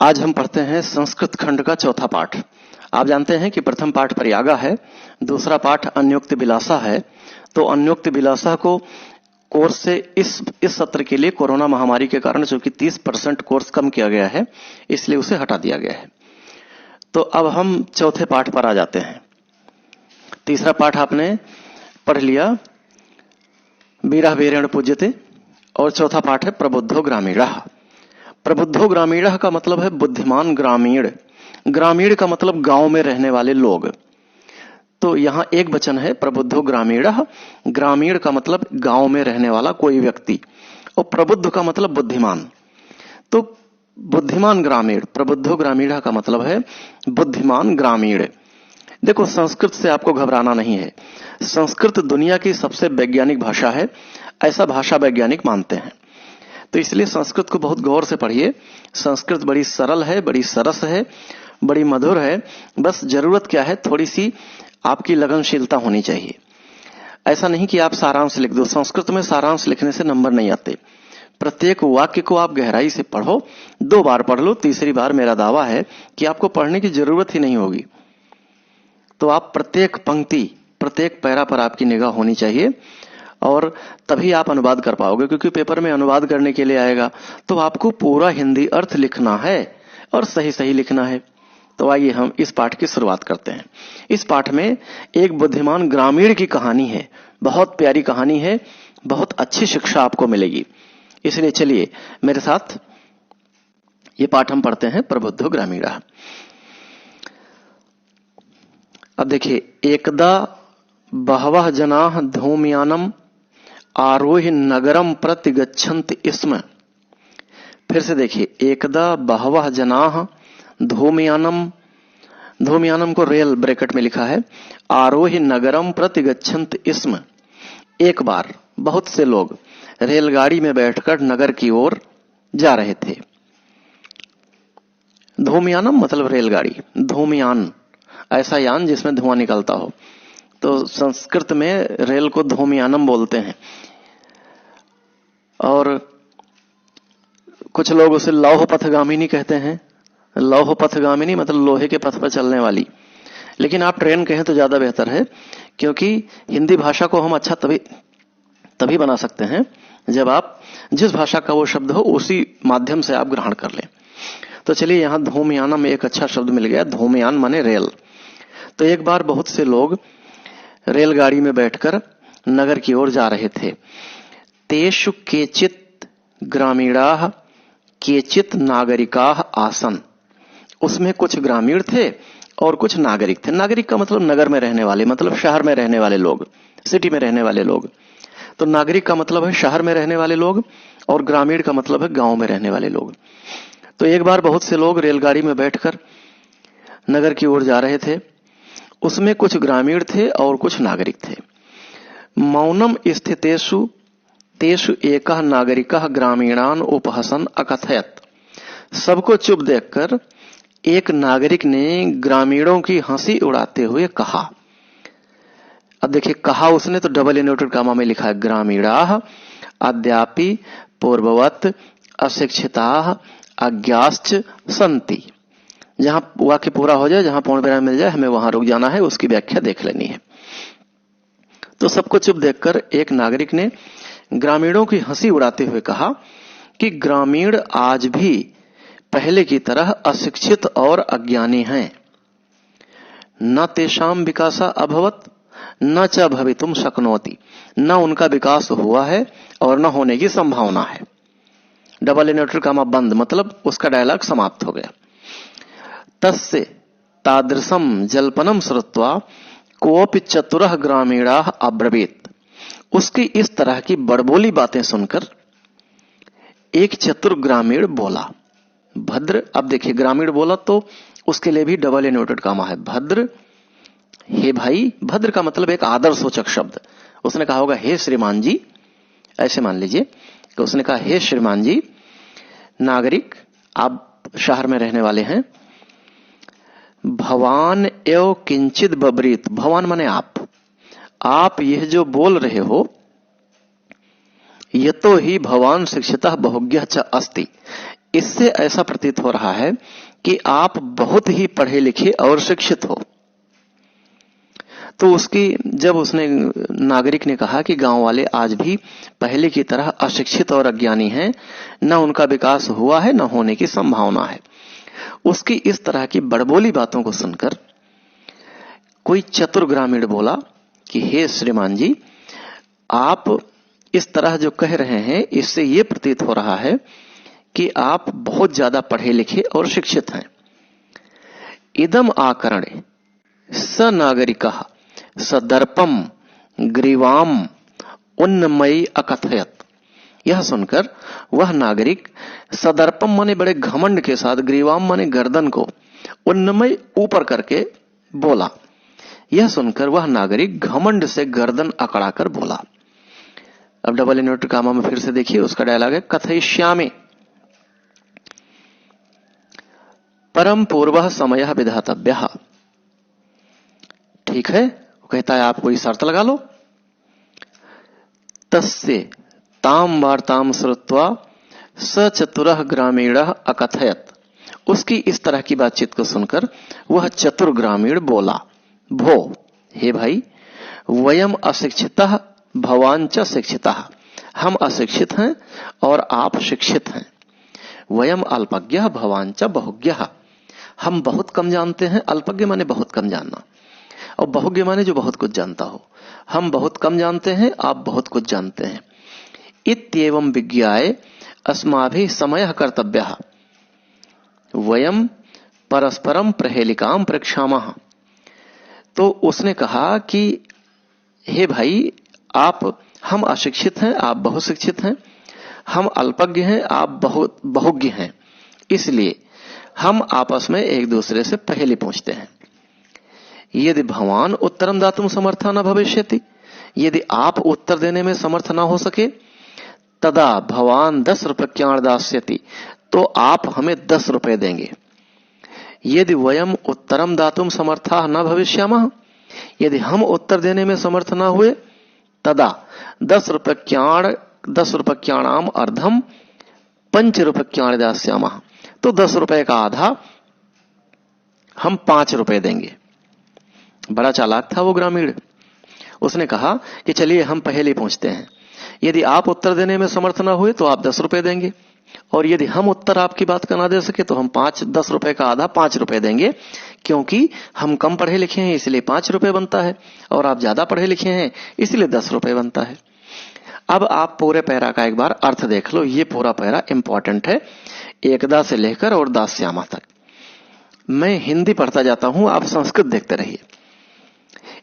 आज हम पढ़ते हैं संस्कृत खंड का चौथा पाठ। आप जानते हैं कि प्रथम पाठ परियागा है, दूसरा पाठ अन्योक्त विलासा है। तो अन्योक्त विलासा को कोर्स से इस सत्र के लिए कोरोना महामारी के कारण जो कि 30% कोर्स कम किया गया है, इसलिए उसे हटा दिया गया है। तो अब हम चौथे पाठ पर आ जाते हैं। तीसरा पाठ आपने पढ़ लिया, वीरः वीरेण पूज्यते, और चौथा पाठ है प्रबुद्धो ग्रामीणः। प्रबुद्धो ग्रामीणः का मतलब है बुद्धिमान ग्रामीण। ग्रामीण का मतलब गांव में रहने वाले लोग। तो यहां एक वचन है प्रबुद्धो ग्रामीणः। ग्रामीण का मतलब गांव में रहने वाला कोई व्यक्ति, और प्रबुद्ध का मतलब बुद्धिमान। तो बुद्धिमान ग्रामीण, प्रबुद्धो ग्रामीणः का मतलब है बुद्धिमान ग्रामीण। देखो, संस्कृत से आपको घबराना नहीं है। संस्कृत दुनिया की सबसे वैज्ञानिक भाषा है, ऐसा भाषा वैज्ञानिक मानते हैं। तो इसलिए संस्कृत को बहुत गौर से पढ़िए। संस्कृत बड़ी सरल है, बड़ी सरस है, बड़ी मधुर है। बस जरूरत क्या है, थोड़ी सी आपकी लगनशीलता होनी चाहिए। ऐसा नहीं कि आप सारांश लिख दो। संस्कृत में सारांश लिखने से नंबर नहीं आते। प्रत्येक वाक्य को आप गहराई से पढ़ो, 2 बार पढ़ लो, तीसरी बार मेरा दावा है कि आपको पढ़ने की जरूरत ही नहीं होगी। तो आप प्रत्येक पंक्ति, प्रत्येक पैरा पर आपकी निगाह होनी चाहिए, और तभी आप अनुवाद कर पाओगे। क्योंकि पेपर में अनुवाद करने के लिए आएगा तो आपको पूरा हिंदी अर्थ लिखना है और सही सही लिखना है। तो आइए हम इस पाठ की शुरुआत करते हैं। इस पाठ में एक बुद्धिमान ग्रामीण की कहानी है। बहुत प्यारी कहानी है, बहुत अच्छी शिक्षा आपको मिलेगी। इसलिए चलिए मेरे साथ ये पाठ हम पढ़ते हैं, प्रबुद्धो ग्रामीणः। अब देखिए, एकदा बहवः जनाः धूमयानम आरोह्य नगरम प्रति गच्छन्ति स्म। फिर से देखिए, एकदा बहवः जनाः धूमयानम, धूमयानम को रेल ब्रैकेट में लिखा है, आरोह्य नगरम प्रति गच्छन्ति स्म। एक बार बहुत से लोग रेलगाड़ी में बैठकर नगर की ओर जा रहे थे। धूमयानम मतलब रेलगाड़ी, धूमयान ऐसा यान जिसमें धुआं निकलता हो। तो संस्कृत में रेल को धूमयानम बोलते हैं, और कुछ लोग उसे लौह पथगामिनी कहते हैं। लौह पथगामिनी मतलब लोहे के पथ पर चलने वाली। लेकिन आप ट्रेन कहें तो ज्यादा बेहतर है, क्योंकि हिंदी भाषा को हम अच्छा तभी बना सकते हैं जब आप जिस भाषा का वो शब्द हो उसी माध्यम से आप ग्रहण कर लें। तो चलिए, यहां धूमयानम में एक अच्छा शब्द मिल गया। धूमयान माने रेल। तो एक बार बहुत से लोग रेलगाड़ी में बैठकर नगर की ओर जा रहे थे। तेषु केचित ग्रामीणाः केचित नागरिकाः आसन। उसमें कुछ ग्रामीण थे और कुछ नागरिक थे। नागरिक का मतलब नगर में रहने वाले, मतलब शहर में रहने वाले लोग, सिटी में रहने वाले लोग। तो नागरिक का मतलब है शहर में रहने वाले लोग, और ग्रामीण का मतलब है गांव में रहने वाले लोग। तो एक बार बहुत से लोग रेलगाड़ी में बैठकर नगर की ओर जा रहे थे। उसमें कुछ ग्रामीण थे और कुछ नागरिक थे। मौनम स्थितेषु तेषु एकः नागरिकः ग्रामीणान उपहसन अकथयत। सबको चुप देखकर एक नागरिक ने ग्रामीणों की हंसी उड़ाते हुए कहा। अब देखिए, कहा उसने तो डबल इन्वर्टेड कॉमा में लिखा है, ग्रामीणाः अद्यापि पूर्ववत अशिक्षिताः अज्ञाश्च सन्ति। जहां वाक्य पूरा हो जाए, जहां पूर्ण विराम मिल जाए, हमें वहां रुक जाना है, उसकी व्याख्या देख लेनी है। तो सबको चुप देखकर एक नागरिक ने ग्रामीणों की हंसी उड़ाते हुए कहा कि ग्रामीण आज भी पहले की तरह अशिक्षित और अज्ञानी हैं। न तेषाम विकासा अभवत न च भवितुम शक्नोति। न उनका विकास हुआ है और न होने की संभावना है। डबल इन्वर्टेड कॉमा बंद, मतलब उसका डायलॉग समाप्त हो गया। तस्य तादृशम जल्पनम श्रुत्वा कोऽपि चतुरः ग्रामीणाः अब्रवीत। उसकी इस तरह की बड़बोली बातें सुनकर एक चतुर ग्रामीण बोला, भद्र। अब देखिए, ग्रामीण बोला तो उसके लिए भी डबल इन्वर्टेड कॉमा है, भद्र। हे भाई, भद्र का मतलब एक आदर सूचक शब्द। उसने कहा होगा हे श्रीमान जी, ऐसे मान लीजिए कि उसने कहा हे श्रीमान जी, नागरिक आप शहर में रहने वाले हैं। भवान एव किंचित बब्रीत। भवान माने आप यह जो बोल रहे हो, यतो ही भवान शिक्षितः बहुज्ञः च अस्ति। इससे ऐसा प्रतीत हो रहा है कि आप बहुत ही पढ़े लिखे और शिक्षित हो। तो जब उसने नागरिक ने कहा कि गांव वाले आज भी पहले की तरह अशिक्षित और अज्ञानी हैं, न उनका विकास हुआ है, न होने की संभावना है, उसकी इस तरह की बड़बोली बातों को सुनकर कोई चतुर ग्रामीण बोला कि हे श्रीमान जी, आप इस तरह जो कह रहे हैं, इससे यह प्रतीत हो रहा है कि आप बहुत ज्यादा पढ़े लिखे और शिक्षित हैं। इदम आकरणे स नागरिकः सदर्पम ग्रीवाम उन्नमयी अकथयत। यह सुनकर वह नागरिक सदर्पम माने बड़े घमंड के साथ, ग्रीवाम माने गर्दन को, उन्नमय ऊपर करके बोला। यह सुनकर वह नागरिक घमंड से गर्दन अकड़ाकर बोला। अब डबल इन्वर्टेड कामा में फिर से देखिए, उसका डायलॉग है कथयिष्यामि परम पूर्वः समयः विधातव्यः। ठीक है, वो कहता है आप कोई शर्त लगा लो। तस्य ताम वार्ताम श्रुत्वा स चतुरः ग्रामीणः अकथयत। उसकी इस तरह की बातचीत को सुनकर वह चतुर ग्रामीण बोला, भो, हे भाई, वयम अशिक्षितः भवान च शिक्षितः। हम अशिक्षित हैं और आप शिक्षित हैं। वयम अल्पज्ञः भवान च बहुज्ञः। हम बहुत कम जानते हैं, अल्पज्ञ माने बहुत कम जानना, और बहुज्ञ माने जो बहुत कुछ जानता हो। हम बहुत कम जानते हैं, आप बहुत कुछ जानते हैं। इत्येवं विज्ञाय अस्माभिः समयः कर्तव्यः वयम परस्परम प्रहेलिकाम प्रेक्षामः। तो उसने कहा कि हे भाई, हम अशिक्षित हैं, आप बहुत शिक्षित हैं, हम अल्पज्ञ हैं, आप बहुत बहुज्ञ हैं, इसलिए हम आपस में एक दूसरे से पहेली पूछते हैं। यदि भवान उत्तरम दातुम समर्था न भविष्यति, यदि आप उत्तर देने में समर्थ ना हो सके, तदा भवान 10 रूप्यकाणि दास्यति, तो आप हमें 10 रुपए देंगे। यदि वयम उत्तरम दातुम समर्था न भविष्यामः, यदि हम उत्तर देने में समर्थ ना हुए, तदा 10 रूप्यकाणाम अर्धम 5 रूप्यकाणि दास्यामः, तो 10 रुपए का आधा हम 5 रुपए देंगे। बड़ा चालाक था वो ग्रामीण। उसने कहा कि चलिए हम पहेली पूछते हैं, यदि आप उत्तर देने में समर्थ ना हुए तो आप 10 रुपए देंगे, और यदि हम उत्तर आपकी बात का ना दे सके तो हम 10 रुपए का आधा 5 रुपए देंगे, क्योंकि हम कम पढ़े लिखे हैं इसलिए 5 रुपए बनता है, और आप ज्यादा पढ़े लिखे हैं इसलिए 10 रुपए बनता है। अब आप पूरे पैरा का एक बार अर्थ देख लो, ये पूरा पैरा इंपॉर्टेंट है, एकदा से लेकर और दास्यामा तक। मैं हिंदी पढ़ता जाता हूं, आप संस्कृत देखते रहिए।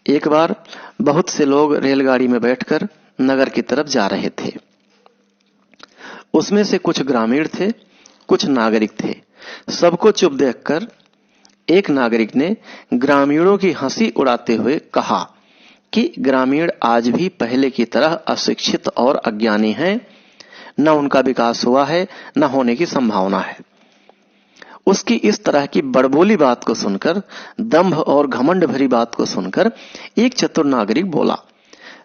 एक बार बहुत से लोग रेलगाड़ी में बैठकर नगर की तरफ जा रहे थे। उसमें से कुछ ग्रामीण थे, कुछ नागरिक थे। सबको चुप देखकर एक नागरिक ने ग्रामीणों की हंसी उड़ाते हुए कहा कि ग्रामीण आज भी पहले की तरह अशिक्षित और अज्ञानी हैं, न उनका विकास हुआ है, न होने की संभावना है। उसकी इस तरह की बड़बोली बात को सुनकर, दंभ और घमंड भरी बात को सुनकर एक चतुर नागरिक बोला,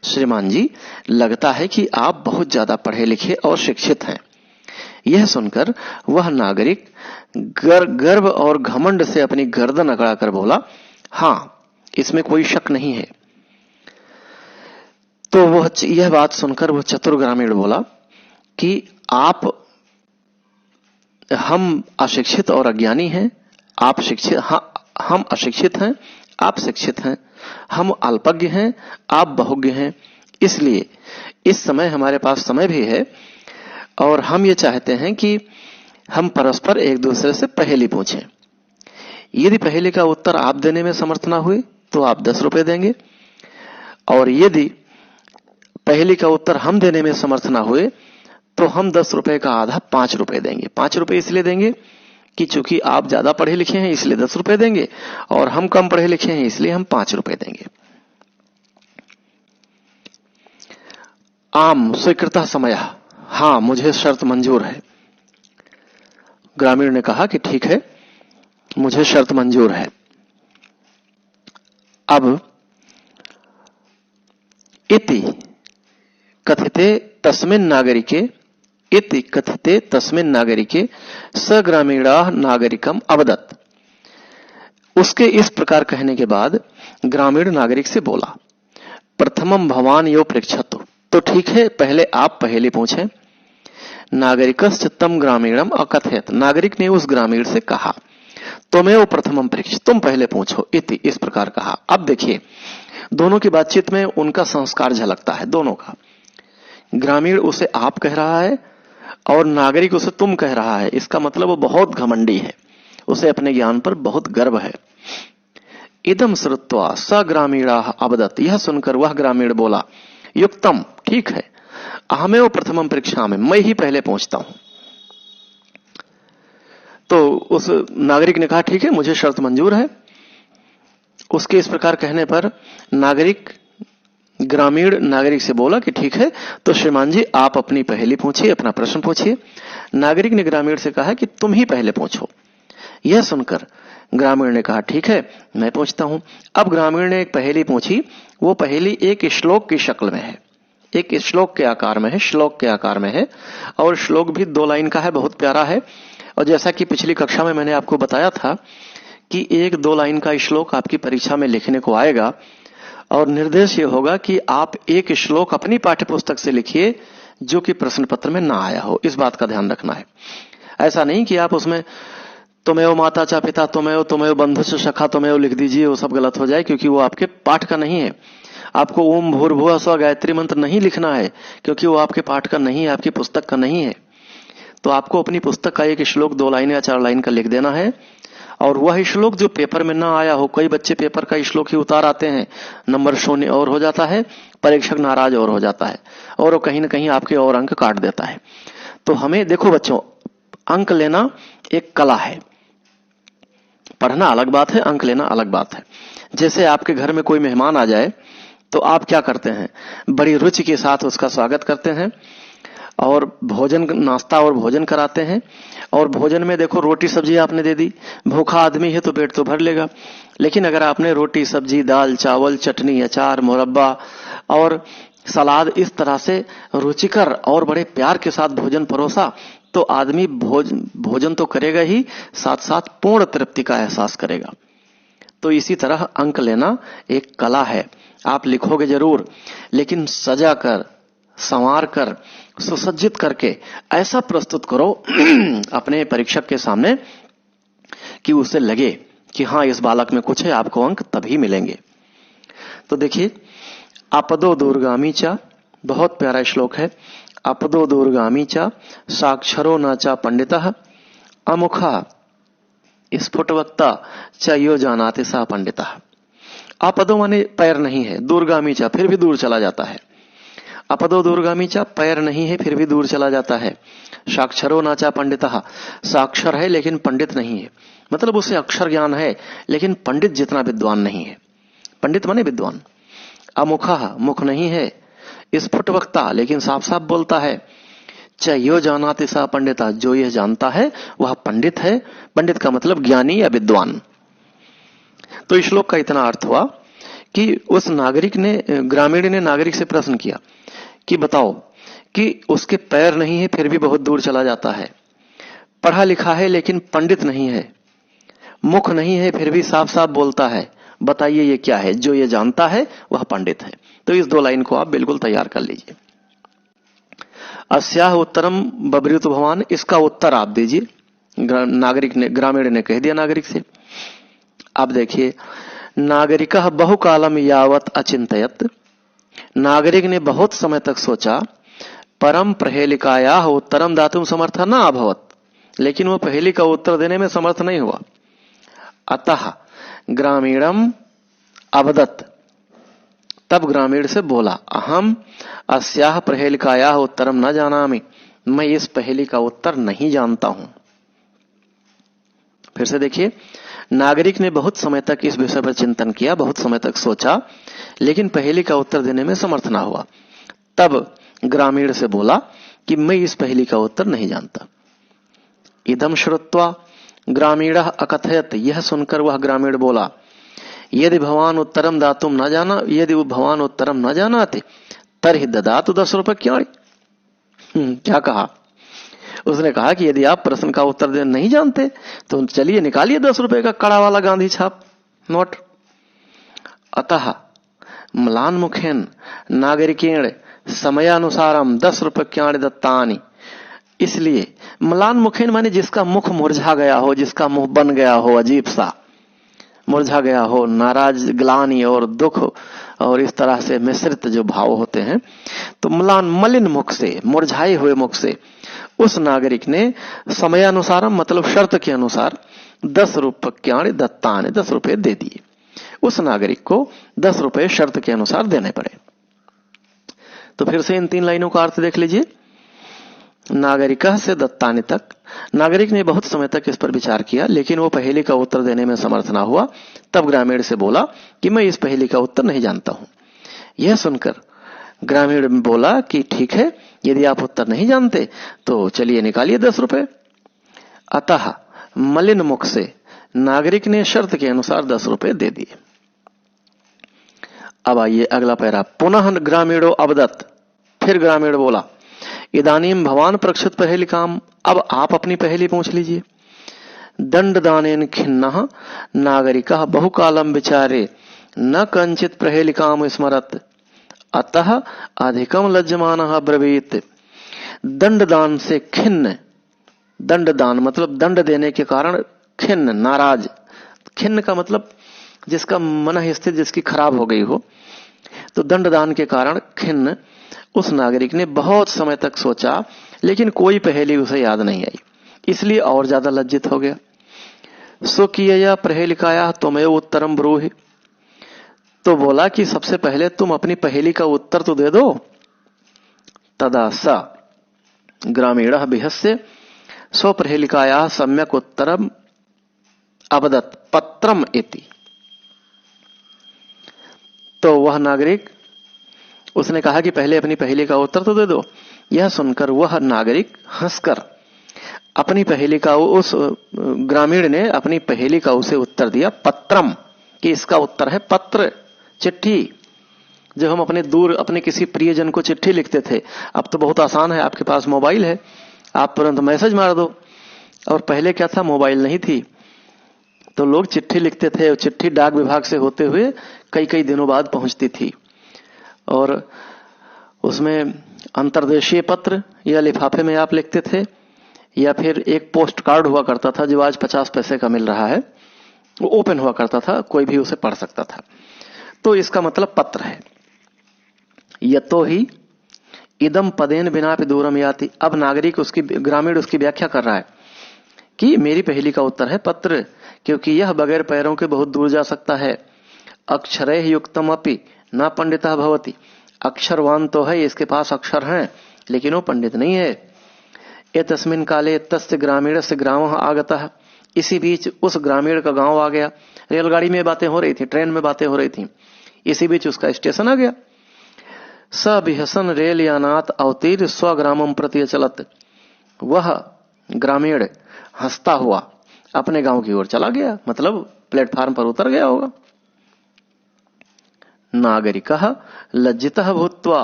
श्रीमान जी, लगता है कि आप बहुत ज्यादा पढ़े लिखे और शिक्षित हैं। यह सुनकर वह नागरिक गर्व और घमंड से अपनी गर्दन अकड़ाकर बोला, हाँ, इसमें कोई शक नहीं है। तो यह बात सुनकर वह चतुर ग्रामीण बोला कि हम अशिक्षित और अज्ञानी हैं, आप शिक्षित, हम अशिक्षित हैं, आप शिक्षित हैं, हम अल्पज्ञ हैं, आप बहुज्ञ हैं, इसलिए इस समय हमारे पास समय भी है और हम ये चाहते हैं कि हम परस्पर एक दूसरे से पहेली पूछें। यदि पहेली का उत्तर आप देने में समर्थ ना हुए तो आप 10 रुपए देंगे, और यदि पहेली का उत्तर हम देने में समर्थ ना हुए तो हम 10 रुपए का आधा 5 रुपए देंगे। 5 रुपए इसलिए देंगे कि चूंकि आप ज्यादा पढ़े लिखे हैं इसलिए 10 रुपए देंगे, और हम कम पढ़े लिखे हैं इसलिए हम 5 रुपए देंगे। आम स्वीकृतः समयः, हाँ, मुझे शर्त मंजूर है। ग्रामीण ने कहा कि ठीक है, मुझे शर्त मंजूर है। अब इति कथिते तस्मिन् नागरिके इति कथिते तस्मिन् नागरिके स ग्रामीणाः नागरिकम अवदत्। उसके इस प्रकार कहने के बाद ग्रामीण नागरिक से बोला, प्रथमम भवान यो पृच्छतु, तो ठीक है पहले आप पहेली पूछें। नागरिकस्य तम ग्रामीणम अकथयत, नागरिक ने उस ग्रामीण से कहा, त्वमेव प्रथमम पृच्छ, तुम पहले पूछो, इति इस प्रकार कहा। अब देखिए दोनों की बातचीत में उनका संस्कार झलकता है, दोनों का। ग्रामीण उसे आप कह रहा है और नागरिक उसे तुम कह रहा है, इसका मतलब वो बहुत घमंडी है, उसे अपने ज्ञान पर बहुत गर्व है। इदम श्रुत्वा स ग्रामीणाः अवदत्, यह सुनकर वह ग्रामीण बोला, युक्तम, ठीक है, अहमेव प्रथमम पृच्छामि, मैं ही पहले पूछता हूं। तो उस नागरिक ने कहा, ठीक है, मुझे शर्त मंजूर है। उसके इस प्रकार कहने पर ग्रामीण नागरिक से बोला कि ठीक है, तो श्रीमान जी आप अपनी पहेली पूछिए, अपना प्रश्न पूछिए। नागरिक ने ग्रामीण से कहा कि तुम ही पहले पूछो। यह सुनकर ग्रामीण ने कहा, ठीक है, मैं पूछता हूं। अब ग्रामीण ने एक पहेली पूछी। वो पहेली एक श्लोक की शक्ल में है, एक श्लोक के आकार में है, श्लोक के आकार में है, और श्लोक भी 2 लाइन का है, बहुत प्यारा है। और जैसा कि पिछली कक्षा में मैंने आपको बताया था कि 1-2 लाइन का श्लोक आपकी परीक्षा में लिखने को आएगा, और निर्देश ये होगा कि आप एक श्लोक अपनी पाठ्यपुस्तक से लिखिए जो कि प्रश्न पत्र में ना आया हो। इस बात का ध्यान रखना है। ऐसा नहीं कि आप उसमें तुमेव माता चा पिता तुमेव बंधु च सखा तुमेव लिख दीजिए, वो सब गलत हो जाए, क्योंकि वो आपके पाठ का नहीं है। आपको ओम भूर्भुवः स्वः गायत्री मंत्र नहीं लिखना है, क्योंकि वो आपके पाठ का नहीं है, आपकी पुस्तक का नहीं है। तो आपको अपनी पुस्तक का एक श्लोक 2 लाइन या 4 लाइन का लिख देना है, और वह श्लोक जो पेपर में ना आया हो। कई बच्चे पेपर का श्लोक ही उतार आते हैं, नंबर शून्य और हो जाता है, परीक्षक नाराज और हो जाता है, और वो कहीं ना कहीं आपके और अंक काट देता है। तो हमें देखो बच्चों, अंक लेना एक कला है, पढ़ना अलग बात है, अंक लेना अलग बात है। जैसे आपके घर में कोई मेहमान आ जाए तो आप क्या करते हैं, बड़ी रुचि के साथ उसका स्वागत करते हैं, और भोजन, नाश्ता और भोजन कराते हैं। और भोजन में देखो रोटी सब्जी आपने दे दी, भूखा आदमी है तो पेट तो भर लेगा। लेकिन अगर आपने रोटी सब्जी दाल चावल चटनी अचार मुरब्बा और सलाद इस तरह से रुचिकर और बड़े प्यार के साथ भोजन परोसा, तो आदमी भोजन तो करेगा ही, साथ साथ पूर्ण तृप्ति का एहसास करेगा। तो इसी तरह अंक लेना एक कला है। आप लिखोगे जरूर, लेकिन सजा कर, संवार कर, सुसज्जित करके ऐसा प्रस्तुत करो अपने परीक्षक के सामने कि उसे लगे कि हाँ इस बालक में कुछ है, आपको अंक तभी मिलेंगे। तो देखिए, आपदो दूरगामी चा, बहुत प्यारा श्लोक है। आपदो दूरगामी चा साक्षरो न चा पंडितः अमुखा स्फुटवक्ता च यो जानाति सा पंडितः। आपदो माने पैर नहीं है, दूरगामी चा फिर भी दूर चला जाता है। अपदो दूरगामी चा, पैर नहीं है फिर भी दूर चला जाता है। साक्षरो नाचा पंडितः, साक्षर है लेकिन पंडित नहीं है, मतलब उसे अक्षर ज्ञान है लेकिन पंडित जितना विद्वान नहीं है। पंडित माने विद्वान। अमुखः, मुख नहीं है। स्फुटवक्ता, लेकिन साफ साफ बोलता है। च यो जानाति सा पंडिता, जो यह जानता है वह पंडित है। पंडित का मतलब ज्ञानी या विद्वान। तो इस श्लोक का इतना अर्थ हुआ कि उस नागरिक ने, ग्रामीण ने नागरिक से प्रश्न किया कि बताओ कि उसके पैर नहीं है फिर भी बहुत दूर चला जाता है, पढ़ा लिखा है लेकिन पंडित नहीं है, मुख नहीं है फिर भी साफ साफ बोलता है, बताइए ये क्या है? जो ये जानता है वह पंडित है। तो इस 2 लाइन को आप बिल्कुल तैयार कर लीजिए। अस्याह उत्तरम बब्रूत भवान, इसका उत्तर आप दीजिए। नागरिक ने, ग्रामीण ने कह दिया नागरिक से। अब देखिए, नागरिकः बहुकालम यावत अचिंतयत, नागरिक ने बहुत समय तक सोचा। परम प्रहेलिकायाः उत्तरम दातुम समर्थ न अभवत, लेकिन वो पहेली का उत्तर देने में समर्थ नहीं हुआ। अतः ग्रामीणम अवदत्, तब ग्रामीण से बोला, अहम अस्याह प्रहेलिकायाः उत्तरम न जानामि, मैं इस पहेली का उत्तर नहीं जानता हूं। फिर से देखिए, नागरिक ने बहुत समय तक इस विषय पर चिंतन किया, बहुत समय तक सोचा, लेकिन पहेली का उत्तर देने में समर्थ ना हुआ। तब ग्रामीण से बोला कि मैं इस पहेली का उत्तर नहीं जानता। इदम श्रुत्वा ग्रामीणः अकथयत, यह सुनकर वह ग्रामीण बोला, यदि भवान उत्तरम दातुम न जाना, यदि भवान उत्तरम न जानाते तर्हि ददातु 10 रुपये। क्या कहा? उसने कहा कि यदि आप प्रश्न का उत्तर देना नहीं जानते तो चलिए निकालिए 10 रुपए का कड़ा वाला गांधी छाप नोट। अतः म्लानमुखेन नागरिकेण समयानुसारम 10 रुपयाणि दत्तानि। इसलिए म्लानमुखेन माने जिसका मुख मुरझा गया हो, जिसका मुंह बन गया हो, अजीब सा मुरझा गया हो, नाराज, ग्लानि और दुख और इस तरह से मिश्रित जो भाव होते हैं, तो म्लान मलिन मुख से, मुरझाए हुए मुख से उस नागरिक ने समयानुसारम मतलब शर्त के अनुसार 10 रुपयाणि दत्तानि 10 रुपए दे दिए। उस नागरिक को 10 रुपए शर्त के अनुसार देने पड़े। तो फिर से इन 3 लाइनों का अर्थ देख लीजिए। नागरिकः से दत्तानि तक, नागरिक ने बहुत समय तक इस पर विचार किया, लेकिन वो पहेली का उत्तर देने में समर्थ ना हुआ। तब ग्रामीण से बोला कि मैं इस पहेली का उत्तर नहीं जानता हूं। यह सुनकर ग्रामीण बोला कि ठीक है, यदि आप उत्तर नहीं जानते तो चलिए निकालिए 10 रुपए। अतः मलिन मुख से नागरिक ने शर्त के अनुसार 10 रुपए दे दिए। अब आइए अगला पैरा। पुनः ग्रामीणो अवदत्, फिर ग्रामीण बोला इदानीम भवान प्रक्षुत पहेलिकाम, अब आप अपनी पहेली पूछ लीजिए। दंडदानेन खिन्नः नागरिकः बहुकालम विचारे न कंचित पहेलिकाम स्मरत अतः अधिकम लज्जमानः ब्रवीत। दंडदान से खिन्न, दंडदान मतलब दंड देने के कारण खिन्न, नाराज। खिन्न का मतलब जिसका मन स्थिति जिसकी खराब हो गई हो, तो दंडदान के कारण खिन्न उस नागरिक ने बहुत समय तक सोचा, लेकिन कोई पहेली उसे याद नहीं आई, इसलिए और ज्यादा लज्जित हो गया। स्वकीयया पहेलिकाया त्वमेव उत्तरम ब्रूहि, तो बोला कि सबसे पहले तुम अपनी पहेली का उत्तर तो दे दो। तदा स ग्रामीणः बिहस्य स्वपहेलिकाया सम्यक उत्तरम अवदत् पत्रम इति। तो वह नागरिक, उसने कहा कि पहले अपनी पहेली का उत्तर तो दे दो। यह सुनकर वह नागरिक हंसकर अपनी पहेली का, उस ग्रामीण ने अपनी पहेली का उसे उत्तर दिया पत्रम, कि इसका उत्तर है पत्र, चिट्ठी। जब हम अपने दूर अपने किसी प्रियजन को चिट्ठी लिखते थे, अब तो बहुत आसान है, आपके पास मोबाइल है, आप तुरंत मैसेज मार दो। और पहले क्या था, मोबाइल नहीं थी, तो लोग चिट्ठी लिखते थे। चिट्ठी डाक विभाग से होते हुए कई कई दिनों बाद पहुंचती थी, और उसमें अंतर्देशीय पत्र या लिफाफे में आप लिखते थे, या फिर एक पोस्ट कार्ड हुआ करता था जो आज 50 पैसे का मिल रहा है, वो ओपन हुआ करता था, कोई भी उसे पढ़ सकता था। तो इसका मतलब पत्र है। यतो ही इदम पदेन बिना पे दूरम याति। अब नागरिक उसकी, ग्रामीण उसकी व्याख्या कर रहा है कि मेरी पहेली का उत्तर है पत्र, क्योंकि यह बगैर पैरों के बहुत दूर जा सकता है। अक्षरैः युक्तम अपि न पंडितः भवति, अक्षरवान तो है, इसके पास अक्षर हैं, लेकिन वो पंडित नहीं है। एतस्मिन् काले तस्य ग्रामीणस्य ग्रामः आगतः, इसी बीच उस ग्रामीण का गांव आ गया। रेलगाड़ी में बातें हो रही थी, ट्रेन में बातें हो रही थी, इसी बीच उसका स्टेशन आ गया। स बिहसन रेल यानात अवतीर स्वग्रामम प्रति अचलत, वह ग्रामीण हंसता हुआ अपने गांव की ओर चला गया, मतलब प्लेटफार्म पर उतर गया होगा। नागरिकः लज्जितः भूत्वा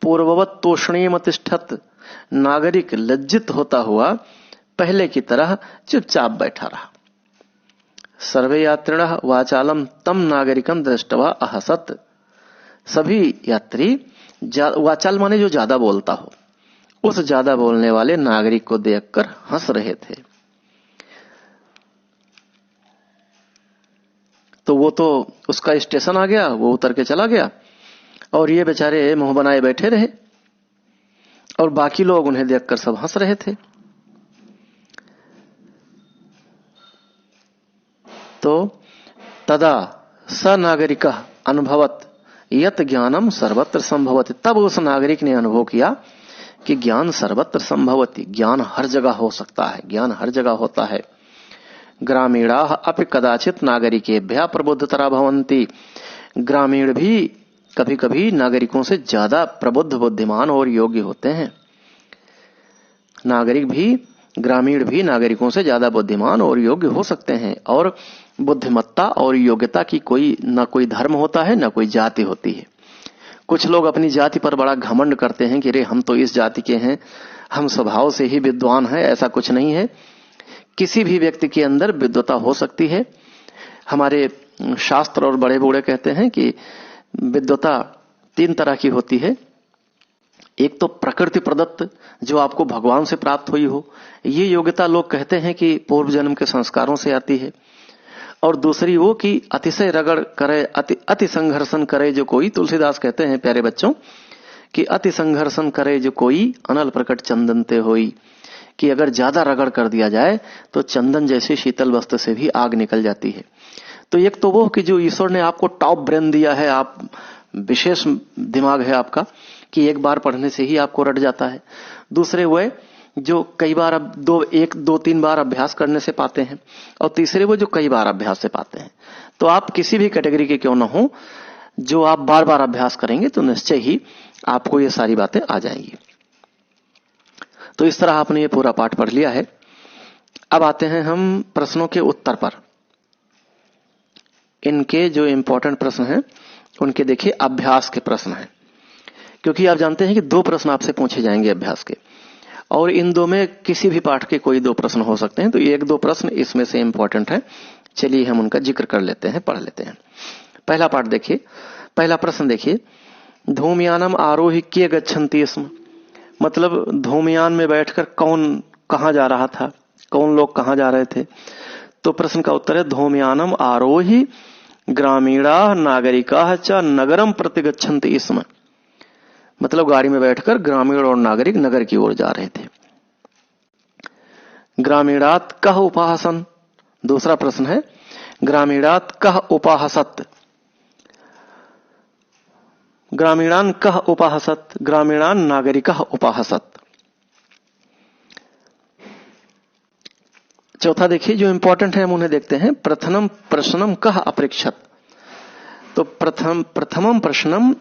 पूर्ववत् तोषणीम तिष्ठत्, नागरिक लज्जित होता हुआ पहले की तरह चुपचाप बैठा रहा। सर्वे यात्रिणः वाचालम तम नागरिकम दृष्टवा अहसत, सभी यात्री वाचाल माने जो ज्यादा बोलता हो, उस ज्यादा बोलने वाले नागरिक को देखकर हंस रहे थे। तो वो तो उसका स्टेशन आ गया, वो उतर के चला गया, और ये बेचारे मुंह बनाए बैठे रहे, और बाकी लोग उन्हें देखकर सब हंस रहे थे। तो तदा स नागरिकः अनुभवत यत ज्ञानम सर्वत्र संभवति, तब उस नागरिक ने अनुभव किया कि ज्ञान सर्वत्र संभवति, ज्ञान हर जगह हो सकता है, ज्ञान हर जगह होता है। ग्रामीणाः अपि कदाचित नागरिकेभ्यः प्रबुद्धतरा भवन्ति, ग्रामीण भी कभी कभी नागरिकों से ज्यादा प्रबुद्ध, बुद्धिमान और योग्य होते हैं। नागरिक भी, ग्रामीण भी नागरिकों से ज्यादा बुद्धिमान और योग्य हो सकते हैं। और बुद्धिमत्ता और योग्यता की कोई न कोई धर्म होता है, न कोई जाति होती है। कुछ लोग अपनी जाति पर बड़ा घमंड करते हैं कि अरे हम तो इस जाति के हैं, हम स्वभाव से ही विद्वान हैं, ऐसा कुछ नहीं है। किसी भी व्यक्ति के अंदर विद्वता हो सकती है। हमारे शास्त्र और बड़े बूढ़े कहते हैं कि विद्वता 3 तरह की होती है। एक तो प्रकृति प्रदत्त, जो आपको भगवान से प्राप्त हुई हो, ये योग्यता लोग कहते हैं कि पूर्व जन्म के संस्कारों से आती है। और दूसरी वो कि अतिशय रगड़ करे, अति संघर्षण करे जो कोई, तुलसीदास कहते हैं प्यारे बच्चों कि अति संघर्षण करे जो कोई, अनल प्रकट चंदन ते होई, कि अगर ज्यादा रगड़ कर दिया जाए तो चंदन जैसे शीतल वस्त्र से भी आग निकल जाती है। तो एक तो वो कि जो ईश्वर ने आपको टॉप ब्रेन दिया है, आप विशेष दिमाग है आपका कि एक बार पढ़ने से ही आपको रट जाता है। दूसरे वो जो कई बार अब 2-3 बार अभ्यास करने से पाते हैं। और तीसरे वो जो कई बार अभ्यास से पाते हैं। तो आप किसी भी कैटेगरी के क्यों ना हो, जो आप बार बार अभ्यास करेंगे तो निश्चय ही आपको ये सारी बातें आ जाएंगी। तो इस तरह आपने ये पूरा पाठ पढ़ लिया है। अब आते हैं हम प्रश्नों के उत्तर पर। इनके जो इंपॉर्टेंट प्रश्न हैं उनके देखिए अभ्यास के प्रश्न हैं, क्योंकि आप जानते हैं कि 2 प्रश्न आपसे पूछे जाएंगे अभ्यास के, और इन 2 में किसी भी पाठ के कोई 2 प्रश्न हो सकते हैं। तो 1-2 प्रश्न इसमें से इंपॉर्टेंट है। चलिए हम उनका जिक्र कर लेते हैं, पढ़ लेते हैं। पहला पाठ देखिए, पहला प्रश्न देखिए, धूमयानम आरोही के गच्छन्ति स्म, मतलब धूमयान में बैठकर कौन कहां जा रहा था, कौन लोग कहां जा रहे थे। तो प्रश्न का उत्तर है धूमयानम आरोही ग्रामीणा नागरिका च नगरम प्रति गच्छन्ति स्म, मतलब गाड़ी में बैठकर ग्रामीण और नागरिक नगर की ओर जा रहे थे। ग्रामीणात कह उपाहसन, दूसरा प्रश्न है ग्रामीणात कह उपाहसत, ग्रामीणान कह उपाहसत, ग्रामीणान नागरिकः उपाहसत। चौथा देखिए जो इंपॉर्टेंट है हम उन्हें देखते हैं। प्रथमम प्रश्नम कह अपृक्षत, तो प्रथमम प्रश्नम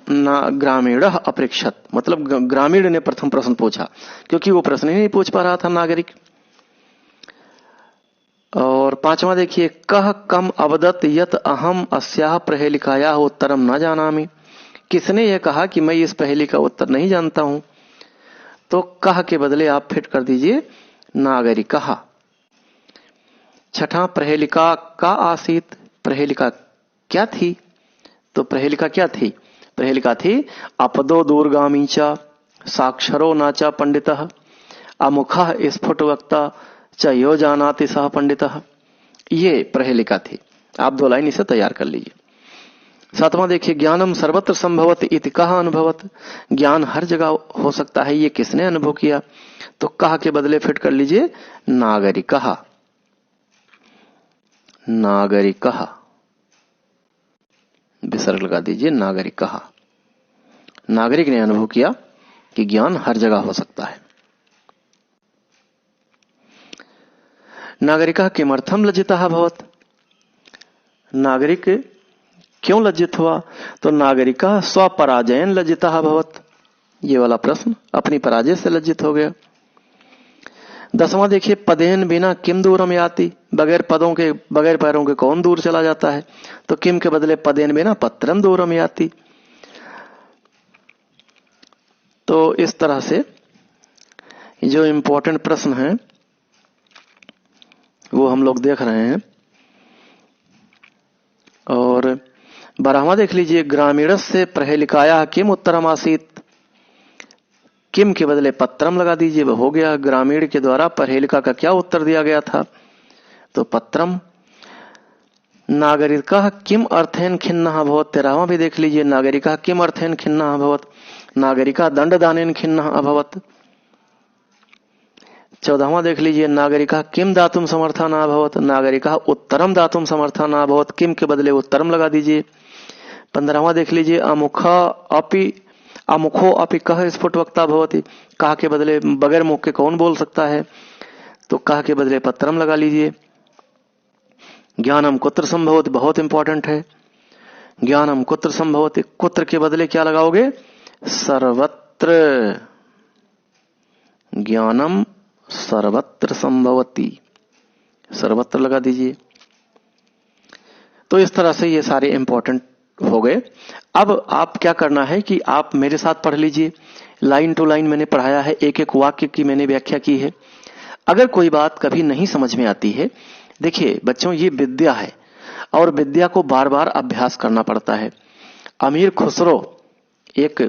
ग्रामीणः अपृक्षत, मतलब ग्रामीण ने प्रथम प्रश्न पूछा, क्योंकि वो प्रश्न ही नहीं पूछ पा रहा था नागरिक। और पांचवा देखिए, कह कम अवदत यत अहम अस्याह प्रहेलिकायाः उत्तरम न जानामि, किसने यह कहा कि मैं इस पहेली का उत्तर नहीं जानता हूं। तो कह के बदले आप फिट कर दीजिए नागरिकः। छठा, प्रहेलिका का आसीत, प्रहेलिका क्या थी। तो प्रहेलिका क्या थी, प्रहेलिका थी अपदो दूरगामी च साक्षरो नाचा पंडितः अमुखः स्फुट वक्ता च यो जानाति सह पंडितः, ये प्रहेलिका थी। आप 2 लाइन इसे तैयार कर लीजिए। 7वां देखिए, ज्ञानम सर्वत्र संभवत इति कह अनुभवत, ज्ञान हर जगह हो सकता है, ये किसने अनुभव किया। तो कह के बदले फिट कर लीजिए नागरिकः, नागरिकः, विसर्ग लगा दीजिए नागरिकः। नागरिक ने अनुभव किया कि ज्ञान हर जगह हो सकता है। नागरिकः किमर्थम लज्जितः अभवत्, नागरिक क्यों लज्जित हुआ। तो नागरिकः स्वपराजयन लज्जितः अभवत्, ये वाला प्रश्न अपनी पराजय से लज्जित हो गया। 10वां देखिए, पदेन बिना किम दूरम याति, बगैर पदों के बगैर पैरों के कौन दूर चला जाता है। तो किम के बदले पदेन बिना पत्रम दूरम याति। तो इस तरह से जो इंपॉर्टेंट प्रश्न है वो हम लोग देख रहे हैं। और 12वां देख लीजिए, ग्रामीणस्य प्रहेलिकायाः किम उत्तरम आसीत, किम के बदले पत्रम लगा दीजिए, वह हो गया। ग्रामीण के द्वारा प्रहेलिका का क्या उत्तर दिया गया था, तो पत्रम। नागरिकः किम अर्थेन खिन्नः अभवत्, 13वां भी देख लीजिए, नागरिकः किम अर्थेन खिन्नः अभवत्, नागरिका दंडदानेन खिन्नः अभवत्। 14वां देख लीजिए, नागरिकः किम दातुम समर्था न अभवत्, नागरिकः उत्तरम दातुम समर्था न अभवत्, किम के बदले उत्तरम लगा दीजिए। 15वां देख लीजिए, अमुखो अपि कह स्फुट वक्ता भवति, कह के बदले बगैर मुख के कौन बोल सकता है। तो कह के बदले पत्रम लगा लीजिए। ज्ञानम कुत्र संभवति, बहुत इंपॉर्टेंट है। ज्ञानम कुत्र संभवति, कुत्र के बदले क्या लगाओगे, सर्वत्र। ज्ञानम सर्वत्र संभवति, सर्वत्र लगा दीजिए। तो इस तरह से ये सारे इंपॉर्टेंट हो गए। अब आप क्या करना है कि आप मेरे साथ पढ़ लीजिए, लाइन टू लाइन मैंने पढ़ाया है, एक एक वाक्य की मैंने व्याख्या की है। अगर कोई बात कभी नहीं समझ में आती है, देखिए बच्चों ये विद्या है और विद्या को बार बार अभ्यास करना पड़ता है। अमीर खुसरो एक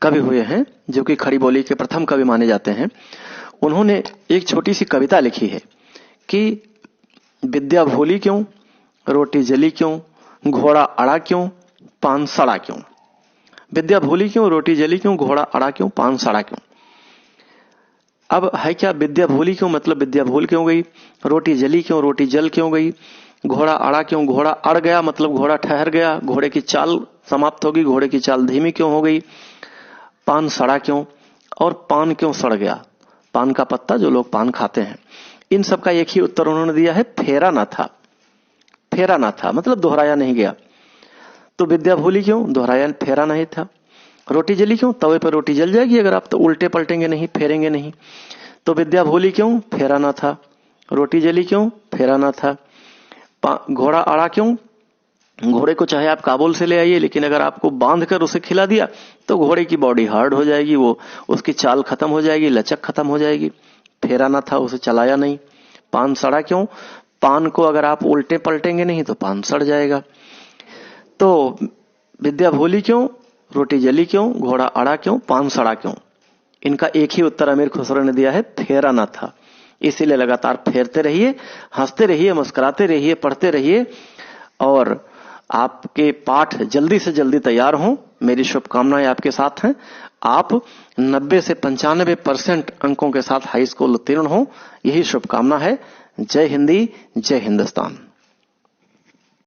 कवि हुए हैं जो कि खड़ी बोली के प्रथम कवि माने जाते हैं। उन्होंने एक छोटी सी कविता लिखी है कि विद्या भोली क्यों, रोटी जली क्यों, घोड़ा अड़ा क्यों, पान सड़ा क्यों। विद्या भोली क्यों, रोटी जली क्यों, घोड़ा अड़ा क्यों, पान सड़ा क्यों। अब है क्या, विद्या भोली क्यों मतलब विद्या भूल क्यों गई, रोटी जली क्यों, रोटी जल क्यों गई, घोड़ा अड़ा क्यों, घोड़ा अड़ गया मतलब घोड़ा ठहर गया, घोड़े की चाल समाप्त होगी, घोड़े की चाल धीमी क्यों हो गई, पान सड़ा क्यों, और पान क्यों सड़ गया, पान का पत्ता जो लोग पान खाते हैं। इन सब का एक ही उत्तर उन्होंने दिया है, फेरा ना था। फेरा ना था मतलब दोहराया नहीं गया। तो विद्या भूली क्यों, दोहराया फेरा नहीं था। रोटी जली क्यों, तवे पर रोटी जल जाएगी अगर आप तो उल्टे पलटेंगे नहीं, फेरेंगे नहीं। तो विद्या भूली क्यों, फेरा ना था। रोटी जली क्यों, फेरा ना था। घोड़ा अड़ा क्यों, घोड़े को चाहे आप काबुल से ले आइए, लेकिन अगर आपको बांध कर उसे खिला दिया तो घोड़े की बॉडी हार्ड हो जाएगी, वो उसकी चाल खत्म हो जाएगी, लचक खत्म हो जाएगी। फेरा ना था, उसे चलाया नहीं। पान सड़ा क्यों, पान को अगर आप उल्टे पलटेंगे नहीं तो पान सड़ जाएगा। तो विद्या भोली क्यों, रोटी जली क्यों, घोड़ा अड़ा क्यों, पान सड़ा क्यों। इनका एक ही उत्तर अमीर खुसरो ने दिया है, फेरा ना था। इसीलिए लगातार फेरते रहिए, हंसते रहिए, मुस्कुराते रहिए, पढ़ते रहिए और आपके पाठ जल्दी से जल्दी तैयार हों। मेरी शुभकामनाएं आपके साथ हैं। आप 90 से 95% अंकों के साथ हाई स्कूल उत्तीर्ण हों, यही शुभकामना है। जय हिंदी, जय हिंदुस्तान।